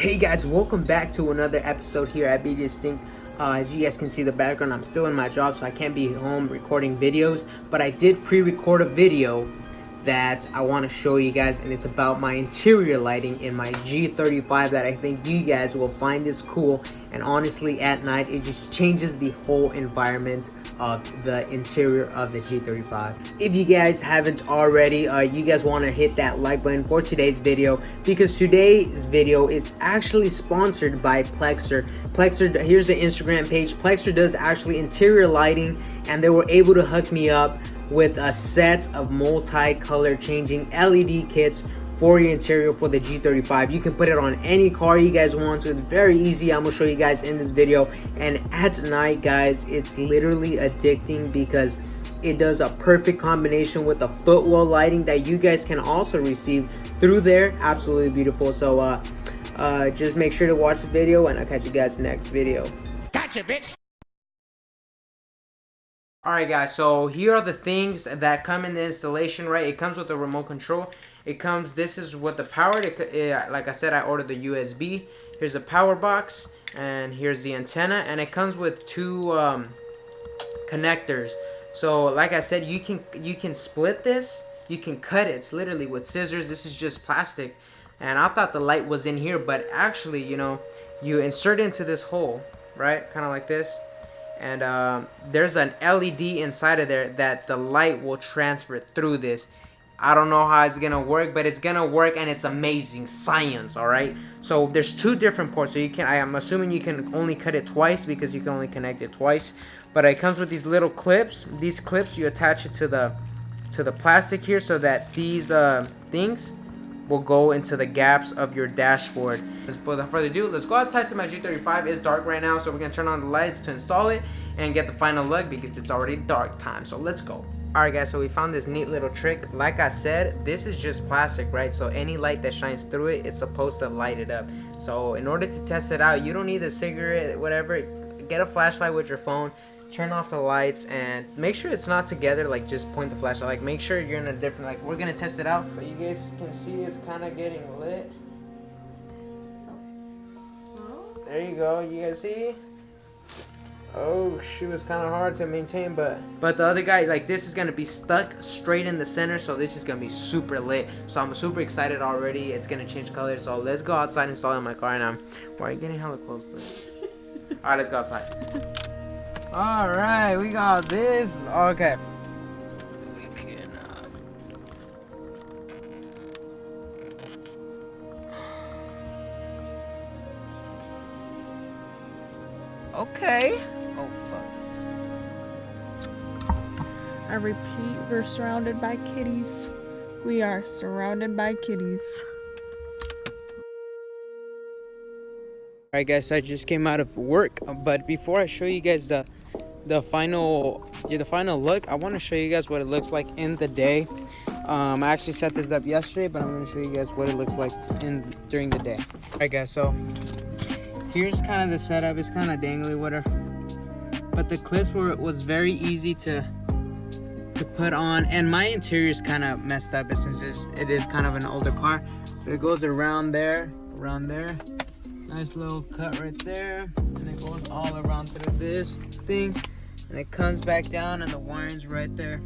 Hey guys, welcome back to another episode here at BeDistinct. As you guys can see the background, I'm still in my job, so I can't be home recording videos, but I did pre-record a video that I want to show you guys, and it's about my interior lighting in my G35 that I think you guys will find this cool. And honestly, at night it just changes the whole environment of the interior of the G35. If you guys haven't already, you guys want to hit that like button for today's video, because today's video is actually sponsored by Plexyr. Plexyr, here's the Instagram page. Plexyr does actually interior lighting, and they were able to hook me up with a set of multi-color changing LED kits for your interior for the G35. You can put it on any car you guys want to. It's very easy. I'm gonna show you guys in this video. And at night, guys, it's literally addicting because it does a perfect combination with the footwell lighting that you guys can also receive through there. Absolutely beautiful. So just make sure to watch the video, and I'll catch you guys next video. Gotcha, bitch. Alright guys, so here are the things that come in the installation, right? It comes with a remote control. This is what the power, like I said, I ordered the USB. Here's a power box, and here's the antenna, and it comes with two connectors. So like I said, you can split this, you can cut it. It's literally with scissors. This is just plastic, and I thought the light was in here, but actually, you know, you insert it into this hole, right? Kind of like this. And there's an LED inside of there that the light will transfer through this. I don't know how it's gonna work, but it's gonna work, and it's amazing science. All right, so there's two different ports, so you can, I'm assuming you can only cut it twice because you can only connect it twice. But it comes with these little clips. These clips, you attach it to the plastic here, so that these things will go into the gaps of your dashboard. Without further ado, let's go outside to my G35. It's dark right now, so we're gonna turn on the lights to install it and get the final look because it's already dark time. So let's go. Alright guys, so we found this neat little trick. Like I said, this is just plastic, right? So any light that shines through it, it's supposed to light it up. So in order to test it out, you don't need a cigarette, whatever. Get a flashlight with your phone, turn off the lights, and make sure it's not together. Like, just point the flashlight, like make sure you're in a different, like, we're gonna test it out, but you guys can see it's kind of getting lit. There you go, you guys see? Oh shoot, it's kind of hard to maintain, but the other guy, like, this is gonna be stuck straight in the center, so this is gonna be super lit. So I'm super excited already. It's gonna change colors. So let's go outside and install it in my car. And why are you getting hella close, please? All right, let's go outside. All right, we got this. Okay. We can. Okay. Oh fuck. I repeat, we're surrounded by kitties. We are surrounded by kitties. Alright guys, so I just came out of work, but before I show you guys the final look, I want to show you guys what it looks like in the day. I actually set this up yesterday, but I'm going to show you guys what it looks like during the day. Alright guys, so here's kind of the setup. It's kind of dangly, whatever, but the clips was very easy to put on, and my interior is kind of messed up since it is kind of an older car, but it goes around there. Nice little cut right there, and it goes all around through this thing, and it comes back down, and the wiring's right there.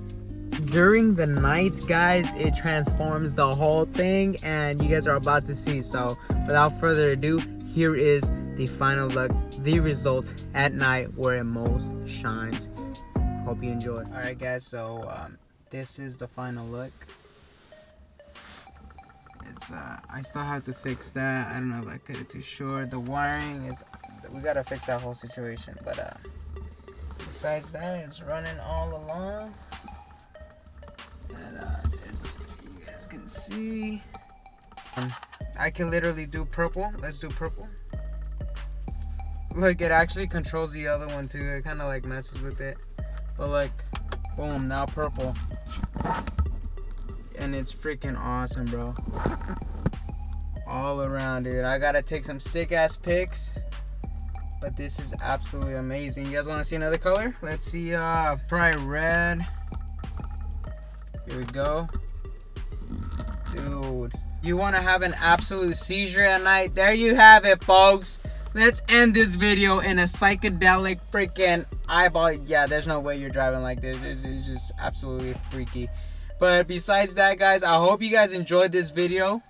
During the night, guys, it transforms the whole thing, and you guys are about to see. So without further ado, here is the final look, the result at night where it most shines. Hope you enjoy. All right guys, so this is the final look. I still have to fix that. I don't know if I cut it too short. The wiring is, we gotta fix that whole situation, but besides that, it's running all along, and you guys can see, I can literally do purple. Let's do purple. Look, it actually controls the other one too. It kind of like messes with it, but like, boom, now purple. And it's freaking awesome, bro. All around, dude. I gotta take some sick ass pics, but this is absolutely amazing. You guys want to see another color? Let's see. Try red. Here we go, dude. You want to have an absolute seizure at night? There you have it, folks. Let's end this video in a psychedelic freaking eyeball. Yeah, there's no way you're driving like this. It's just absolutely freaky. But besides that, guys, I hope you guys enjoyed this video.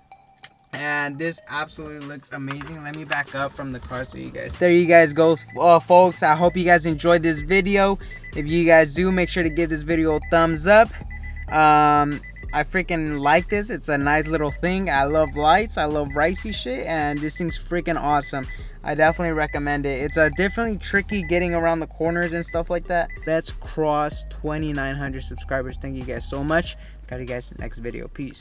And this absolutely looks amazing. Let me back up from the car so you guys. There you guys go, folks. I hope you guys enjoyed this video. If you guys do, make sure to give this video a thumbs up. I freaking like this. It's a nice little thing. I love lights. I love ricey shit. And this thing's freaking awesome. I definitely recommend it. It's definitely tricky getting around the corners and stuff like that. Let's cross 2,900 subscribers. Thank you guys so much. Got you guys in the next video. Peace.